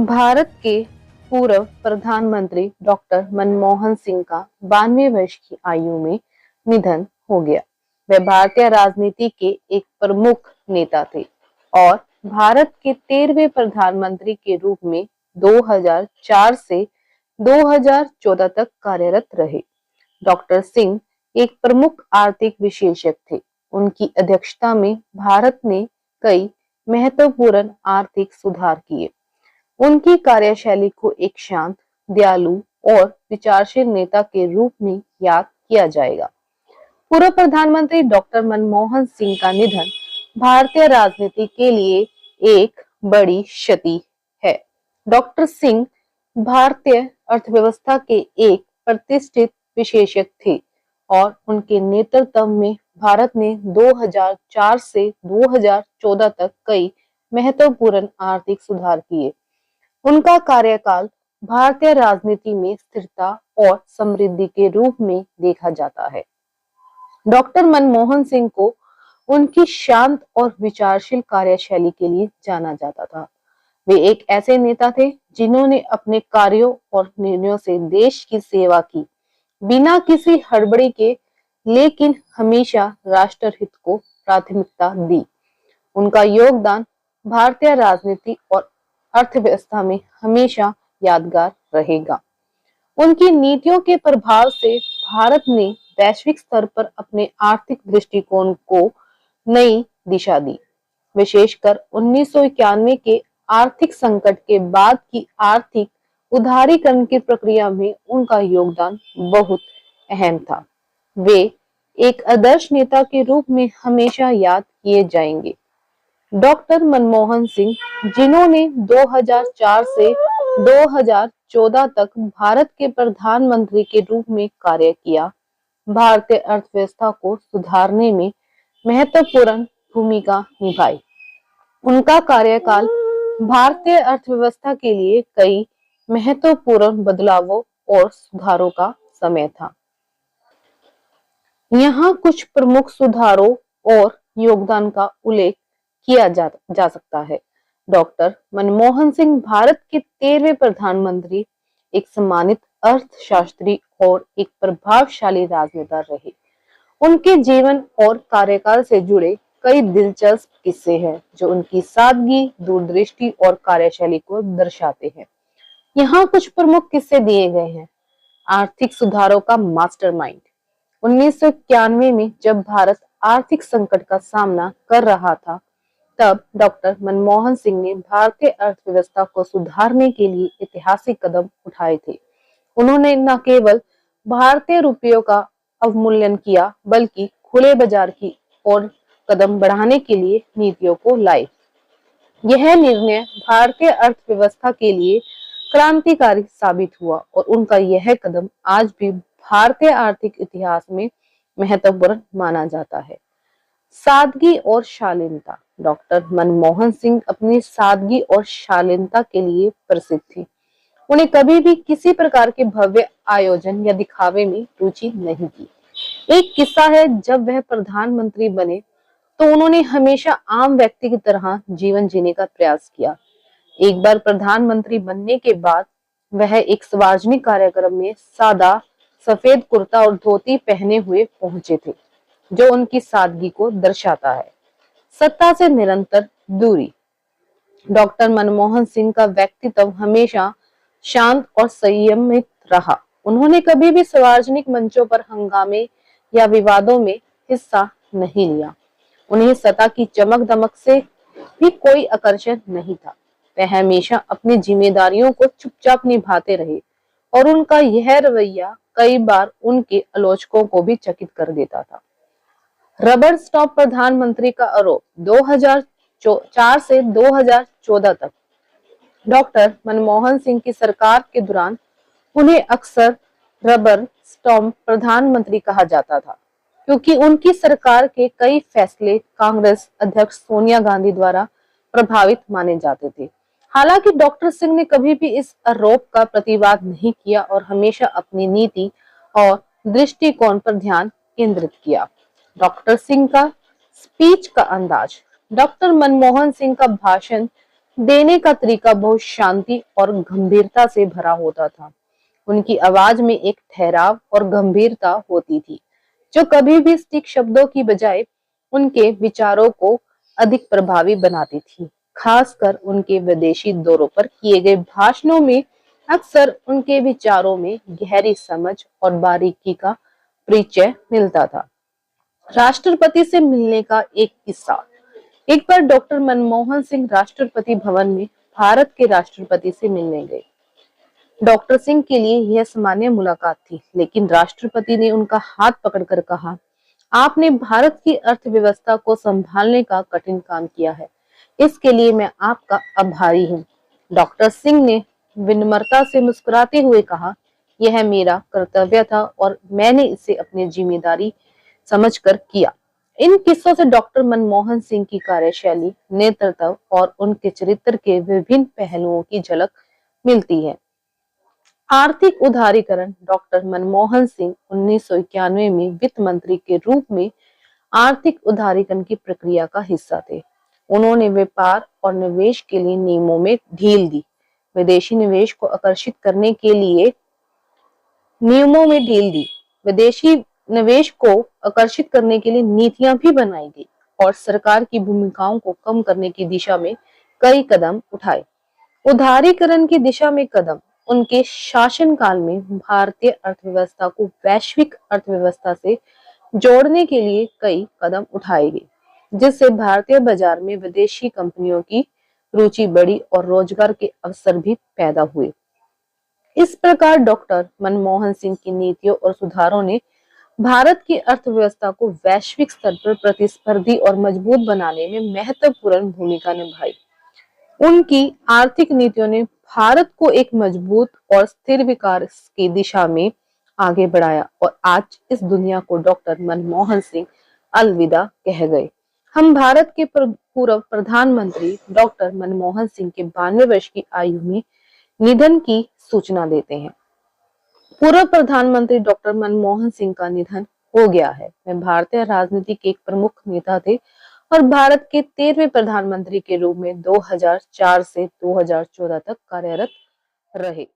भारत के पूर्व प्रधानमंत्री डॉक्टर मनमोहन सिंह का 92 वर्ष की आयु में निधन हो गया। वे भारतीय राजनीति के एक प्रमुख नेता थे और भारत के 13वें प्रधानमंत्री के रूप में 2004 से 2014 तक कार्यरत रहे। डॉक्टर सिंह एक प्रमुख आर्थिक विशेषज्ञ थे। उनकी अध्यक्षता में भारत ने कई महत्वपूर्ण आर्थिक सुधार किए। उनकी कार्यशैली को एक शांत, दयालु और विचारशील नेता के रूप में याद किया जाएगा। पूर्व प्रधानमंत्री डॉक्टर मनमोहन सिंह का निधन भारतीय राजनीति के लिए एक बड़ी क्षति है। डॉक्टर सिंह भारतीय अर्थव्यवस्था के एक प्रतिष्ठित विशेषज्ञ थे और उनके नेतृत्व में भारत ने 2004 से 2014 तक कई महत्वपूर्ण आर्थिक सुधार किए। उनका कार्यकाल भारतीय राजनीति में स्थिरता और समृद्धि के रूप में देखा जाता है। डॉक्टर मनमोहन सिंह को उनकी शांत और विचारशील कार्यशैली के लिए जाना जाता था। वे एक ऐसे नेता थे जिन्होंने अपने कार्यों और निर्णयों से देश की सेवा की, बिना किसी हड़बड़ी के, लेकिन हमेशा राष्ट्रहित को प्राथमिकता दी। उनका योगदान भारतीय राजनीति और अर्थव्यवस्था में हमेशा यादगार रहेगा। उनकी नीतियों के प्रभाव से भारत ने वैश्विक स्तर पर अपने आर्थिक दृष्टिकोण को नई दिशा दी। विशेषकर 1991 के आर्थिक संकट के बाद की आर्थिक उदारीकरण की प्रक्रिया में उनका योगदान बहुत अहम था। वे एक आदर्श नेता के रूप में हमेशा याद किए जाएंगे। डॉक्टर मनमोहन सिंह, जिन्होंने 2004 से 2014 तक भारत के प्रधानमंत्री के रूप में कार्य किया, भारतीय अर्थव्यवस्था को सुधारने में महत्वपूर्ण भूमिका निभाई। उनका कार्यकाल भारतीय अर्थव्यवस्था के लिए कई महत्वपूर्ण बदलावों और सुधारों का समय था। यहाँ कुछ प्रमुख सुधारों और योगदान का उल्लेख किया जा सकता है। डॉक्टर मनमोहन सिंह भारत के 13वें प्रधानमंत्री, एक सम्मानित अर्थशास्त्री और एक प्रभावशाली राजनेता रहे। उनके जीवन और कार्यकाल से जुड़े कई दिलचस्प किस्से हैं जो उनकी सादगी, दूरदृष्टि और कार्यशैली को दर्शाते हैं। यहाँ कुछ प्रमुख किस्से दिए गए हैं। आर्थिक सुधारों का मास्टरमाइंड। 1991 में जब भारत आर्थिक संकट का सामना कर रहा था, तब डॉक्टर मनमोहन सिंह ने भारतीय अर्थव्यवस्था को सुधारने के लिए ऐतिहासिक कदम उठाए थे। उन्होंने न केवल भारतीय रुपयों का अवमूल्यन किया, बल्कि खुले बाजार की ओर कदम बढ़ाने के लिए नीतियों को लाए। यह निर्णय भारतीय अर्थव्यवस्था के लिए क्रांतिकारी साबित हुआ और उनका यह कदम आज भी भारतीय आर्थिक इतिहास में महत्वपूर्ण माना जाता है। सादगी और शालीनता। डॉक्टर मनमोहन सिंह अपनी सादगी और शालीनता के लिए प्रसिद्ध थे। उन्हें कभी भी किसी प्रकार के भव्य आयोजन या दिखावे में रुचि नहीं थी। एक किस्सा है, जब वह प्रधानमंत्री बने तो उन्होंने हमेशा आम व्यक्ति की तरह जीवन जीने का प्रयास किया। एक बार प्रधानमंत्री बनने के बाद वह एक सार्वजनिक कार्यक्रम में सादा सफेद कुर्ता और धोती पहने हुए पहुंचे थे, जो उनकी सादगी को दर्शाता है। सत्ता से निरंतर दूरी। डॉक्टर मनमोहन सिंह का व्यक्तित्व हमेशा शांत और संयमित रहा। उन्होंने कभी भी सार्वजनिक मंचों पर हंगामे या विवादों में हिस्सा नहीं लिया। उन्हें सत्ता की चमक दमक से भी कोई आकर्षण नहीं था। वह हमेशा अपनी जिम्मेदारियों को चुपचाप निभाते रहे और उनका यह रवैया कई बार उनके आलोचकों को भी चकित कर देता था। रबर स्टॉप प्रधानमंत्री का आरोप। 2004 से 2014 तक डॉक्टर मनमोहन सिंह की सरकार के दौरान उन्हें अक्सर रबर स्टॉप प्रधानमंत्री कहा जाता था, क्योंकि उनकी सरकार के कई फैसले कांग्रेस अध्यक्ष सोनिया गांधी द्वारा प्रभावित माने जाते थे। हालांकि डॉक्टर सिंह ने कभी भी इस आरोप का प्रतिवाद नहीं किया और हमेशा अपनी नीति और दृष्टिकोण पर ध्यान केंद्रित किया। डॉक्टर सिंह का स्पीच का अंदाज। डॉक्टर मनमोहन सिंह का भाषण देने का तरीका बहुत शांति और गंभीरता से भरा होता था। उनकी आवाज में एक ठहराव और गंभीरता होती थी, जो कभी भी सटीक शब्दों की बजाय उनके विचारों को अधिक प्रभावी बनाती थी। खासकर उनके विदेशी दौरों पर किए गए भाषणों में अक्सर उनके विचारों में गहरी समझ और बारीकी का परिचय मिलता था। राष्ट्रपति से मिलने का एक किस्सा। एक बार डॉक्टर मनमोहन सिंह राष्ट्रपति भवन में भारत के राष्ट्रपति से मिलने गए। डॉक्टर सिंह के लिए यह सामान्य मुलाकात थी, लेकिन राष्ट्रपति ने उनका हाथ पकड़कर कहा, आपने भारत की अर्थव्यवस्था को संभालने का कठिन काम किया है। इसके लिए मैं आपका आभारी हूँ। डॉक्टर सिंह ने विनम्रता से मुस्कुराते हुए कहा, यह मेरा कर्तव्य था और मैंने इसे अपनी जिम्मेदारी समझकर किया। इन किस्सों से डॉक्टर मनमोहन सिंह की कार्यशैली, नेतृत्व और उनके चरित्र के विभिन्न पहलुओं की झलक मिलती है। आर्थिक उदारीकरण। डॉक्टर मनमोहन सिंह 1991 में वित्त मंत्री के रूप में आर्थिक उदारीकरण की प्रक्रिया का हिस्सा थे। उन्होंने व्यापार और निवेश के लिए नियमों में ढील दी, विदेशी निवेश को आकर्षित करने के लिए नियमों में ढील दी, विदेशी निवेश को आकर्षित करने के लिए नीतियां भी बनाई गई और सरकार की भूमिकाओं को कम करने की दिशा में कई कदम उठाए। उदारीकरण की दिशा में कदम। उनके शासनकाल में भारतीय अर्थव्यवस्था को वैश्विक अर्थव्यवस्था से जोड़ने के लिए कई कदम उठाए गए, जिससे भारतीय बाजार में विदेशी कंपनियों की रुचि बढ़ी और रोजगार के अवसर भी पैदा हुए। इस प्रकार डॉक्टर मनमोहन सिंह की नीतियों और सुधारों ने भारत की अर्थव्यवस्था को वैश्विक स्तर पर प्रतिस्पर्धी और मजबूत बनाने में महत्वपूर्ण भूमिका निभाई। उनकी आर्थिक नीतियों ने भारत को एक मजबूत और स्थिर विकास की दिशा में आगे बढ़ाया और आज इस दुनिया को डॉक्टर मनमोहन सिंह अलविदा कह गए। हम भारत के पूर्व प्रधानमंत्री डॉक्टर मनमोहन सिंह के 92 वर्ष की आयु में निधन की सूचना देते हैं। पूर्व प्रधानमंत्री डॉक्टर मनमोहन सिंह का निधन हो गया है। वे भारतीय राजनीति के एक प्रमुख नेता थे और भारत के 13वें प्रधानमंत्री के रूप में 2004 से 2014 तक कार्यरत रहे।